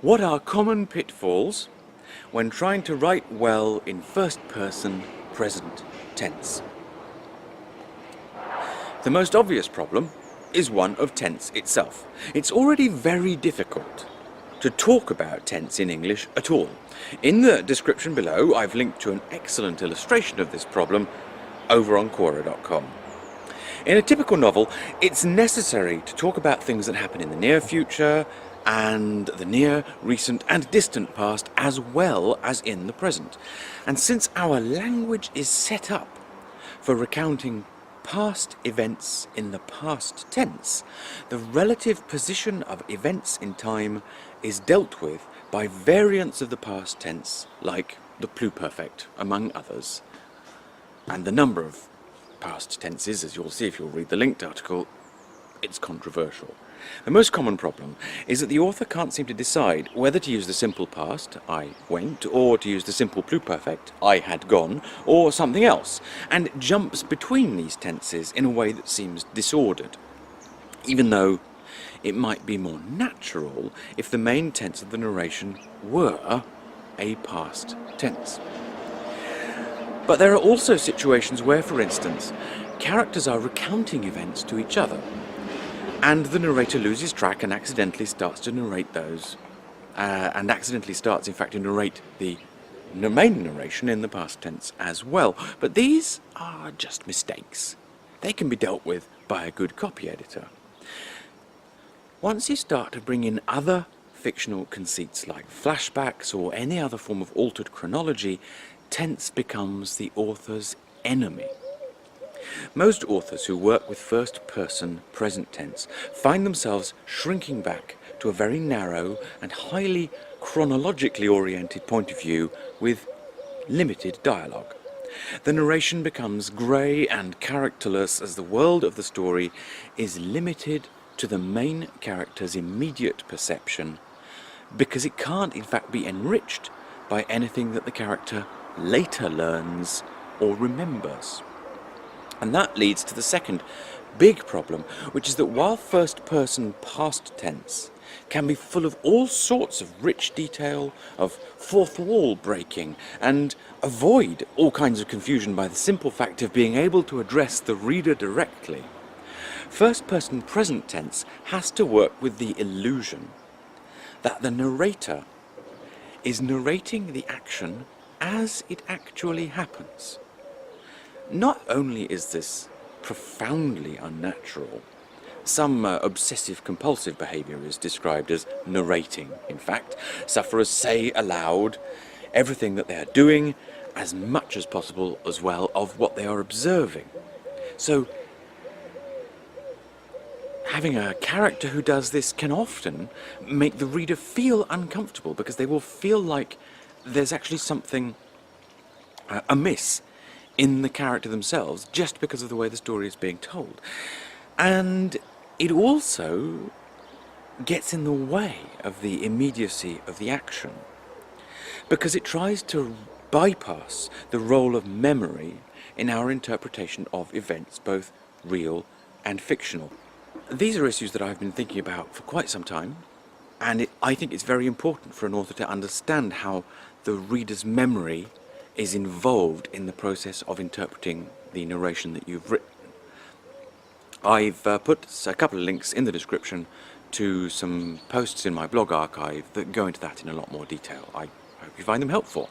What are common pitfalls when trying to write well in first-person present tense? The most obvious problem is one of tense itself. It's already very difficult to talk about tense in English at all. In the description below, I've linked to an excellent illustration of this problem over on Quora.com. In a typical novel, it's necessary to talk about things that happen in the near future and the near, recent and distant past, as well as in the present. And since our language is set up for recounting past events in the past tense, the relative position of events in time is dealt with by variants of the past tense, like the pluperfect, among others. And the number of past tenses, as you'll see if you'll read the linked article, it's controversial. The most common problem is that the author can't seem to decide whether to use the simple past, I went, or to use the simple pluperfect, I had gone, or something else, and jumps between these tenses in a way that seems disordered, even though it might be more natural if the main tense of the narration were a past tense. But there are also situations where, for instance, characters are recounting events to each other, and the narrator loses track and accidentally starts to narrate those, in fact, to narrate the main narration in the past tense as well. But these are just mistakes. They can be dealt with by a good copy editor. Once you start to bring in other fictional conceits like flashbacks or any other form of altered chronology, tense becomes the author's enemy. Most authors who work with first-person present tense find themselves shrinking back to a very narrow and highly chronologically oriented point of view with limited dialogue. The narration becomes grey and characterless as the world of the story is limited to the main character's immediate perception, because it can't in fact be enriched by anything that the character later learns or remembers. And that leads to the second big problem, which is that while first-person past tense can be full of all sorts of rich detail, of fourth wall breaking, and avoid all kinds of confusion by the simple fact of being able to address the reader directly, first-person present tense has to work with the illusion that the narrator is narrating the action as it actually happens. Not only is this profoundly unnatural, some obsessive-compulsive behaviour is described as narrating. In fact, sufferers say aloud everything that they are doing, as much as possible as well of what they are observing. So, having a character who does this can often make the reader feel uncomfortable, because they will feel like there's actually something amiss in the character themselves, just because of the way the story is being told. And it also gets in the way of the immediacy of the action, because it tries to bypass the role of memory in our interpretation of events, both real and fictional. These are issues that I've been thinking about for quite some time, and I think it's very important for an author to understand how the reader's memory is involved in the process of interpreting the narration that you've written. I've put a couple of links in the description to some posts in my blog archive that go into that in a lot more detail. I hope you find them helpful.